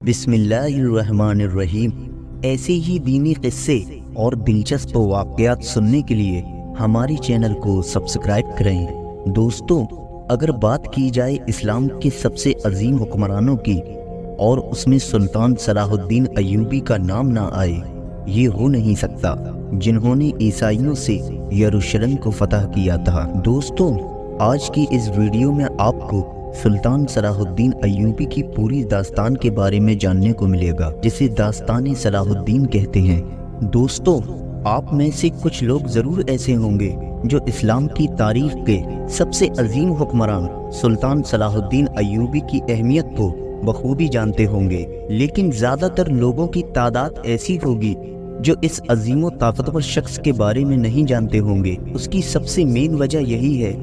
بسم اللہ الرحمن الرحیم۔ ایسے ہی دینی قصے اور دلچسپ واقعات سننے کے لیے ہماری چینل کو سبسکرائب کریں۔ دوستو، اگر بات کی جائے اسلام کے سب سے عظیم حکمرانوں کی اور اس میں سلطان صلاح الدین ایوبی کا نام نہ آئے، یہ ہو نہیں سکتا، جنہوں نے عیسائیوں سے یروشلم کو فتح کیا تھا۔ دوستو، آج کی اس ویڈیو میں آپ کو سلطان صلاح الدین ایوبی کی پوری داستان کے بارے میں جاننے کو ملے گا، جسے داستان صلاح الدین کہتے ہیں۔ دوستو، آپ میں سے کچھ لوگ ضرور ایسے ہوں گے جو اسلام کی تاریخ کے سب سے عظیم حکمران سلطان صلاح الدین ایوبی کی اہمیت کو بخوبی جانتے ہوں گے، لیکن زیادہ تر لوگوں کی تعداد ایسی ہوگی جو اس عظیم و طاقتور شخص کے بارے میں نہیں جانتے ہوں گے۔ اس کی سب سے مین وجہ یہی ہے،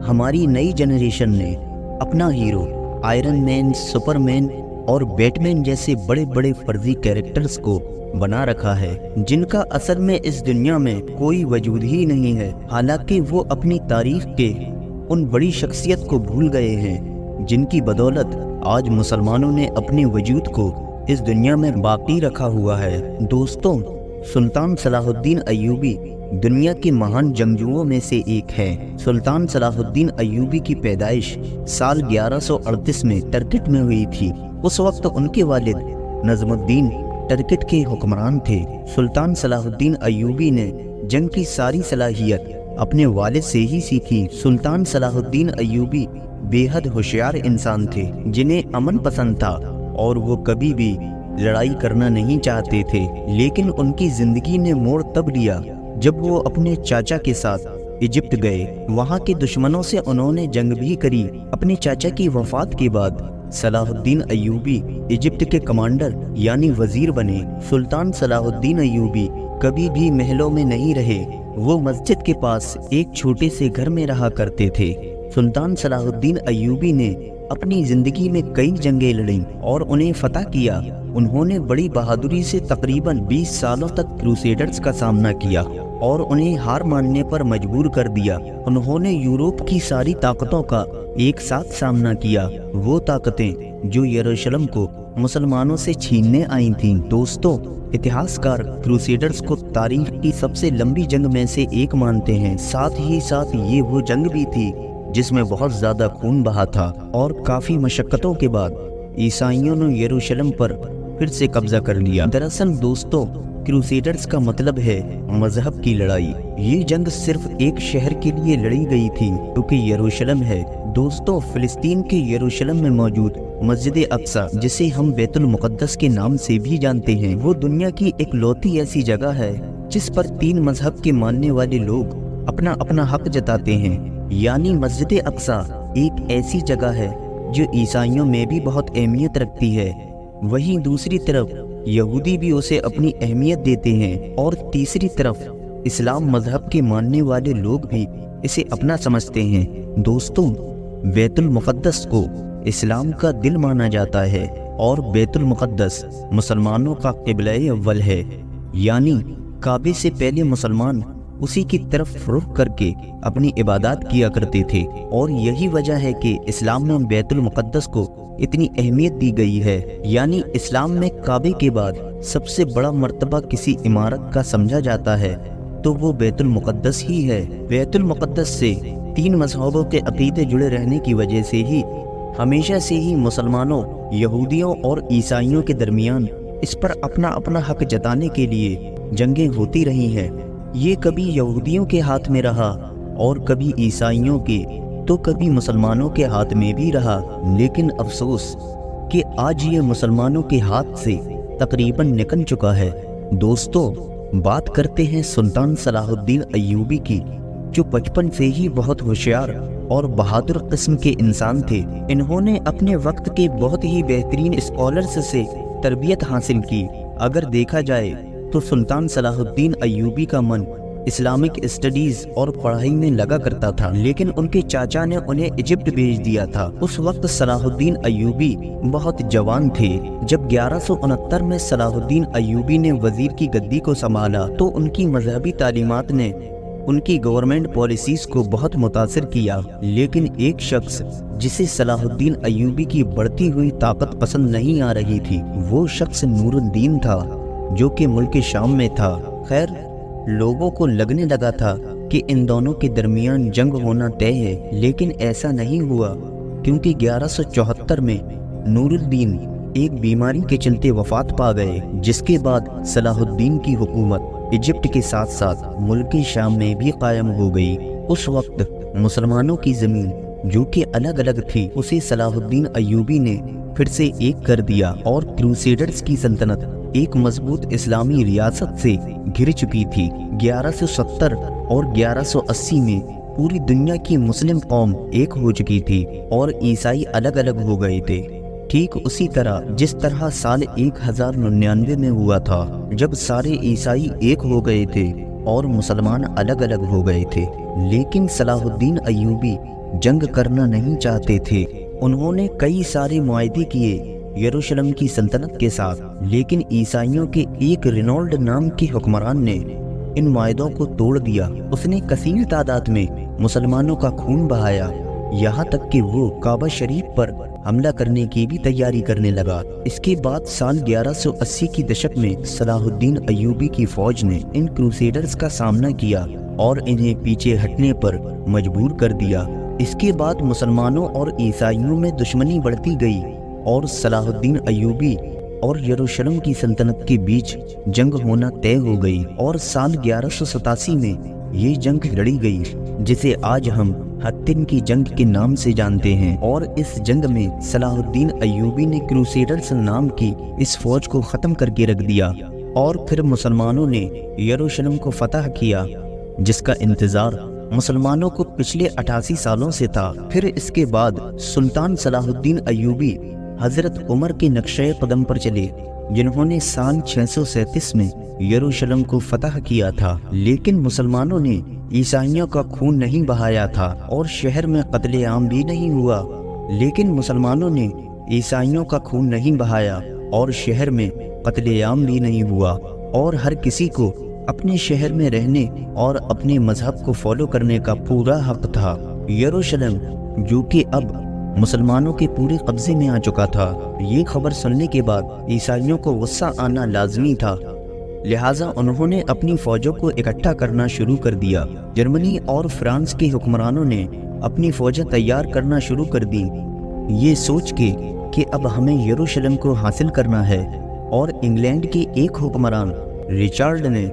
ہماری نئی جنریشن نے اپنا ہیرو آئرن مین، سپر مین اور بیٹ مین جیسے بڑے بڑے فرضی کیریکٹرز کو بنا رکھا ہے، جن کا اصل میں اس دنیا میں کوئی وجود ہی نہیں ہے، حالانکہ وہ اپنی تاریخ کے ان بڑی شخصیت کو بھول گئے ہیں جن کی بدولت آج مسلمانوں نے اپنے وجود کو اس دنیا میں باقی رکھا ہوا ہے۔ دوستوں، سلطان صلاح الدین ایوبی دنیا کے مہان جنگجوؤں میں سے ایک ہے۔ سلطان صلاح الدین ایوبی کی پیدائش سال 1138 میں ٹرکٹ میں ہوئی تھی۔ اس وقت ان کے والد نظم الدین ٹرکٹ کے حکمران تھے۔ سلطان صلاح الدین ایوبی نے جنگ کی ساری صلاحیت اپنے والد سے ہی سیکھی۔ سلطان صلاح الدین ایوبی بے حد ہوشیار انسان تھے، جنہیں امن پسند تھا اور وہ کبھی بھی لڑائی کرنا نہیں چاہتے تھے، لیکن ان کی زندگی نے موڑ تب لیا جب وہ اپنے چاچا کے ساتھ ایجپٹ گئے۔ وہاں کے دشمنوں سے انہوں نے جنگ بھی کری۔ اپنے چاچا کی وفات کے بعد صلاح الدین ایوبی ایجپٹ کے کمانڈر یعنی وزیر بنے۔ سلطان صلاح الدین ایوبی کبھی بھی محلوں میں نہیں رہے، وہ مسجد کے پاس ایک چھوٹے سے گھر میں رہا کرتے تھے۔ سلطان صلاح الدین ایوبی نے اپنی زندگی میں کئی جنگیں لڑیں اور انہیں فتح کیا۔ انہوں نے بڑی بہادری سے تقریباً 20 سالوں تک کروسیڈرز کا سامنا کیا اور انہیں ہار ماننے پر مجبور کر دیا۔ انہوں نے یورپ کی ساری طاقتوں کا ایک ساتھ سامنا کیا، وہ طاقتیں جو یروشلم کو مسلمانوں سے چھیننے آئی تھیں۔ دوستو، اتہاس کار کروسیڈرز کو تاریخ کی سب سے لمبی جنگ میں سے ایک مانتے ہیں۔ ساتھ ہی ساتھ یہ وہ جنگ بھی تھی جس میں بہت زیادہ خون بہا تھا اور کافی مشقتوں کے بعد عیسائیوں نے یروشلم پر پھر سے قبضہ کر لیا۔ دراصل دوستو، کروسیڈرز کا مطلب ہے مذہب کی لڑائی۔ یہ جنگ صرف ایک شہر کے لیے لڑی گئی تھی جو کہ یروشلم ہے۔ دوستو، فلسطین کے یروشلم میں موجود مسجد اقصی، جسے ہم بیت المقدس کے نام سے بھی جانتے ہیں، وہ دنیا کی ایک لوتی ایسی جگہ ہے جس پر 3 مذہب کے ماننے والے لوگ اپنا اپنا حق جتاتے ہیں۔ یعنی مسجد اقصی ایک ایسی جگہ ہے جو عیسائیوں میں بھی بہت اہمیت رکھتی ہے، وہیں دوسری طرف یہودی بھی اسے اپنی اہمیت دیتے ہیں، اور تیسری طرف اسلام مذہب کے ماننے والے لوگ بھی اسے اپنا سمجھتے ہیں۔ دوستوں، بیت المقدس کو اسلام کا دل مانا جاتا ہے اور بیت المقدس مسلمانوں کا قبلہ اول ہے، یعنی کعبے سے پہلے مسلمان اسی کی طرف رخ کر کے اپنی عبادات کیا کرتے تھے، اور یہی وجہ ہے کہ اسلام میں بیت المقدس کو اتنی اہمیت دی گئی ہے۔ یعنی اسلام میں کعبے کے بعد سب سے بڑا مرتبہ کسی عمارت کا سمجھا جاتا ہے تو وہ بیت المقدس ہی ہے۔ بیت المقدس سے 3 مذہبوں کے عقیدے جڑے رہنے کی وجہ سے ہی ہمیشہ سے ہی مسلمانوں، یہودیوں اور عیسائیوں کے درمیان اس پر اپنا اپنا حق جتانے کے لیے جنگیں ہوتی رہی ہیں۔ یہ کبھی یہودیوں کے ہاتھ میں رہا اور کبھی عیسائیوں کے، تو کبھی مسلمانوں کے ہاتھ میں بھی رہا، لیکن افسوس کہ آج یہ مسلمانوں کے ہاتھ سے تقریباً نکل چکا ہے۔ دوستو، بات کرتے ہیں سلطان صلاح الدین ایوبی کی، جو بچپن سے ہی بہت ہوشیار اور بہادر قسم کے انسان تھے۔ انہوں نے اپنے وقت کے بہت ہی بہترین اسکالرز سے تربیت حاصل کی۔ اگر دیکھا جائے تو سلطان صلاح الدین ایوبی کا من اسلامک اسٹڈیز اور پڑھائی میں لگا کرتا تھا، لیکن ان کے چاچا نے انہیں ایجپٹ بھیج دیا تھا۔ اس وقت صلاح الدین ایوبی بہت جوان تھے۔ جب 1169 میں صلاح الدین ایوبی نے وزیر کی گدی کو سنبھالا تو ان کی مذہبی تعلیمات نے ان کی گورنمنٹ پالیسیز کو بہت متاثر کیا، لیکن ایک شخص جسے صلاح الدین ایوبی کی بڑھتی ہوئی طاقت پسند نہیں آ رہی تھی، وہ شخص نور الدین تھا جو کہ ملک شام میں تھا۔ خیر، لوگوں کو لگنے لگا تھا کہ ان دونوں کے درمیان جنگ ہونا طے ہے، لیکن ایسا نہیں ہوا، کیونکہ 1174 میں نور الدین ایک بیماری کے چلتے وفات پا گئے، جس کے بعد صلاح الدین کی حکومت ایجپٹ کے ساتھ ساتھ ملک شام میں بھی قائم ہو گئی۔ اس وقت مسلمانوں کی زمین جو کہ الگ الگ تھی، اسے صلاح الدین ایوبی نے پھر سے ایک کر دیا، اور کروسیڈرز کی سلطنت ایک مضبوط اسلامی ریاست سے گھر چکی تھی۔ 1170 اور 1180 میں پوری دنیا کی مسلم قوم ایک ہو چکی تھی اور عیسائی الگ الگ ہو گئے تھے، ٹھیک اسی طرح جس طرح سال 1099 میں ہوا تھا، جب سارے عیسائی ایک ہو گئے تھے اور مسلمان الگ الگ ہو گئے تھے۔ لیکن صلاح الدین ایوبی جنگ کرنا نہیں چاہتے تھے۔ انہوں نے کئی سارے معاہدے کیے یروشلم کی سلطنت کے ساتھ، لیکن عیسائیوں کے ایک رینولڈ نام کے حکمران نے ان معاہدوں کو توڑ دیا۔ اس نے کثیر تعداد میں مسلمانوں کا خون بہایا، یہاں تک کہ وہ کعبہ شریف پر حملہ کرنے کی بھی تیاری کرنے لگا۔ اس کے بعد سال 1180 کی دشک میں صلاح الدین ایوبی کی فوج نے ان کروسیڈرز کا سامنا کیا اور انہیں پیچھے ہٹنے پر مجبور کر دیا۔ اس کے بعد مسلمانوں اور عیسائیوں میں دشمنی بڑھتی گئی اور صلاح الدین ایوبی اور یروشلم کی سلطنت کے بیچ جنگ ہونا طے ہو گئی، اور سال 1187 میں یہ جنگ لڑی گئی، جسے آج ہم حطن کی جنگ کے نام سے جانتے ہیں۔ اور اس جنگ میں صلاح الدین ایوبی نے کروسیڈرز نام کی اس فوج کو ختم کر کے رکھ دیا، اور پھر مسلمانوں نے یروشلم کو فتح کیا، جس کا انتظار مسلمانوں کو پچھلے 88 سالوں سے تھا۔ پھر اس کے بعد سلطان صلاح الدین ایوبی حضرت عمر کے نقشہ قدم پر چلے، جنہوں نے سال 637 میں یروشلم کو فتح کیا تھا، لیکن مسلمانوں نے عیسائیوں کا خون نہیں بہایا تھا اور شہر میں قتل عام بھی نہیں ہوا۔ لیکن مسلمانوں نے عیسائیوں کا خون نہیں بہایا اور شہر میں قتل عام بھی نہیں ہوا، اور ہر کسی کو اپنے شہر میں رہنے اور اپنے مذہب کو فالو کرنے کا پورا حق تھا۔ یروشلم جو کہ اب مسلمانوں کے پورے قبضے میں آ چکا تھا، یہ خبر سننے کے بعد عیسائیوں کو غصہ آنا لازمی تھا، لہٰذا انہوں نے اپنی فوجوں کو اکٹھا کرنا شروع کر دیا۔ جرمنی اور فرانس کے حکمرانوں نے اپنی فوجیں تیار کرنا شروع کر دی، یہ سوچ کے کہ اب ہمیں یروشلم کو حاصل کرنا ہے، اور انگلینڈ کے ایک حکمران ریچارڈ نے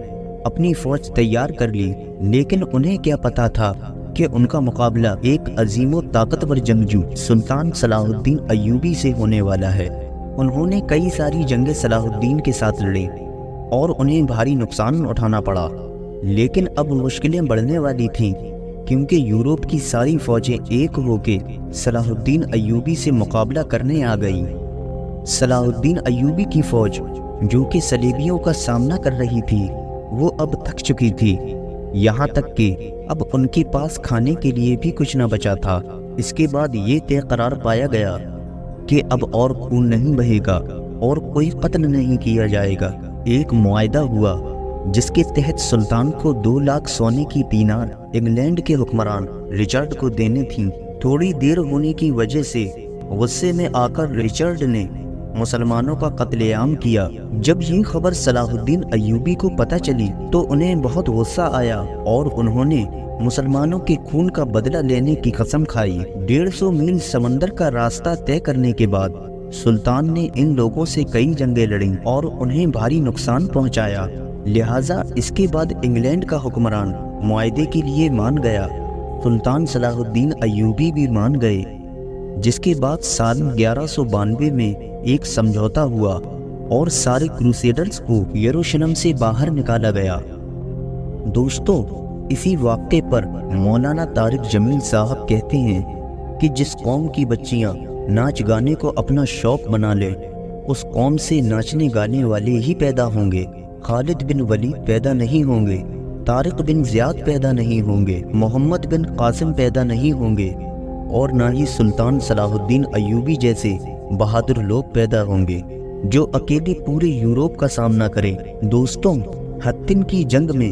اپنی فوج تیار کر لی، لیکن انہیں کیا پتا تھا کہ ان کا مقابلہ ایک عظیم و طاقتور جنگجو سلطان صلاح الدین ایوبی سے ہونے والا ہے۔ انہوں نے کئی ساری جنگیں صلاح الدین کے ساتھ لڑیں اور انہیں بھاری نقصان اٹھانا پڑا، لیکن اب مشکلیں بڑھنے والی تھیں، کیونکہ یورپ کی ساری فوجیں ایک ہو کے صلاح الدین ایوبی سے مقابلہ کرنے آ گئیں۔ صلاح الدین ایوبی کی فوج جو کہ صلیبیوں کا سامنا کر رہی تھی، وہ اب تھک چکی تھی، یہاں تک کہ اب ان کے پاس کھانے کے لیے بھی کچھ نہ بچا تھا۔ اس کے بعد یہ طے قرار پایا گیا کہ اب اور خون نہیں بہے گا اور کوئی قتل نہیں کیا جائے گا۔ ایک معاہدہ ہوا جس کے تحت سلطان کو 2 لاکھ سونے کی دینار انگلینڈ کے حکمران ریچارڈ کو دینے تھیں۔ تھوڑی دیر ہونے کی وجہ سے غصے میں آ کر ریچارڈ نے مسلمانوں کا قتل عام کیا۔ جب یہ خبر صلاح الدین ایوبی کو پتہ چلی تو انہیں بہت غصہ آیا اور انہوں نے مسلمانوں کے خون کا بدلہ لینے کی قسم کھائی۔ 150 میل سمندر کا راستہ طے کرنے کے بعد سلطان نے ان لوگوں سے کئی جنگیں لڑیں اور انہیں بھاری نقصان پہنچایا، لہٰذا اس کے بعد انگلینڈ کا حکمران معاہدے کے لیے مان گیا۔ سلطان صلاح الدین ایوبی بھی مان گئے، جس کے بعد سال 1192 میں ایک سمجھوتا ہوا اور سارے کروسیڈرز کو یروشلم سے باہر نکالا گیا۔ دوستو، اسی واقعے پر مولانا طارق جمیل صاحب کہتے ہیں کہ جس قوم کی بچیاں ناچ گانے کو اپنا شوق بنا لے، اس قوم سے ناچنے گانے والے ہی پیدا ہوں گے۔ خالد بن ولید پیدا نہیں ہوں گے، طارق بن زیاد پیدا نہیں ہوں گے، محمد بن قاسم پیدا نہیں ہوں گے، اور نہ ہی سلطان صلاح الدین ایوبی جیسے بہادر لوگ پیدا ہوں گے جو اکیلے پورے یورپ کا سامنا کریں۔ دوستوں، حطن کی جنگ میں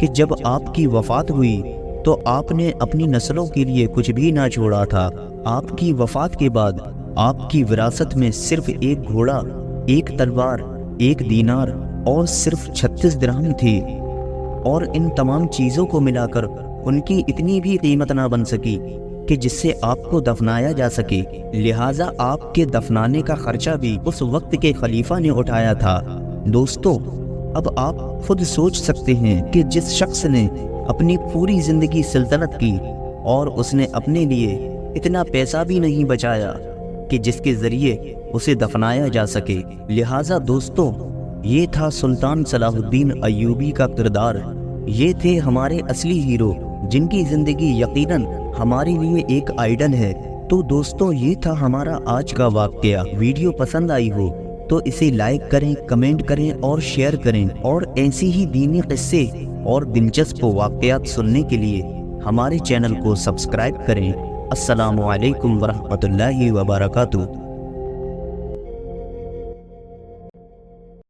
کہ جب آپ کی وفات ہوئی تو آپ نے اپنی نسلوں کے لیے کچھ بھی نہ چھوڑا تھا۔ آپ کی وفات کے بعد آپ کی وراثت میں صرف ایک گھوڑا، ایک تلوار، ایک دینار اور صرف 36 درہم تھی، اور ان تمام چیزوں کو ملا کر ان کی اتنی بھی قیمت نہ بن سکی کہ جس سے آپ کو دفنایا جا سکے۔ لہٰذا آپ کے دفنانے کا خرچہ بھی اس وقت کے خلیفہ نے اٹھایا تھا۔ دوستو، اب آپ خود سوچ سکتے ہیں کہ جس شخص نے اپنی پوری زندگی سلطنت کی اور اس نے اپنے لیے اتنا پیسہ بھی نہیں بچایا کہ جس کے ذریعے اسے دفنایا جا سکے۔ لہٰذا دوستو، یہ تھا سلطان صلاح الدین ایوبی کا کردار۔ یہ تھے ہمارے اصلی ہیرو جن کی زندگی یقیناً ہمارے لیے ایک آئیڈل ہے۔ تو دوستو، یہ تھا ہمارا آج کا واقعہ۔ ویڈیو پسند آئی ہو تو اسے لائک کریں، کمنٹ کریں اور شیئر کریں، اور ایسی ہی دینی قصے اور دلچسپ واقعات سننے کے لیے ہمارے چینل کو سبسکرائب کریں۔ السلام علیکم ورحمۃ اللہ وبرکاتہ۔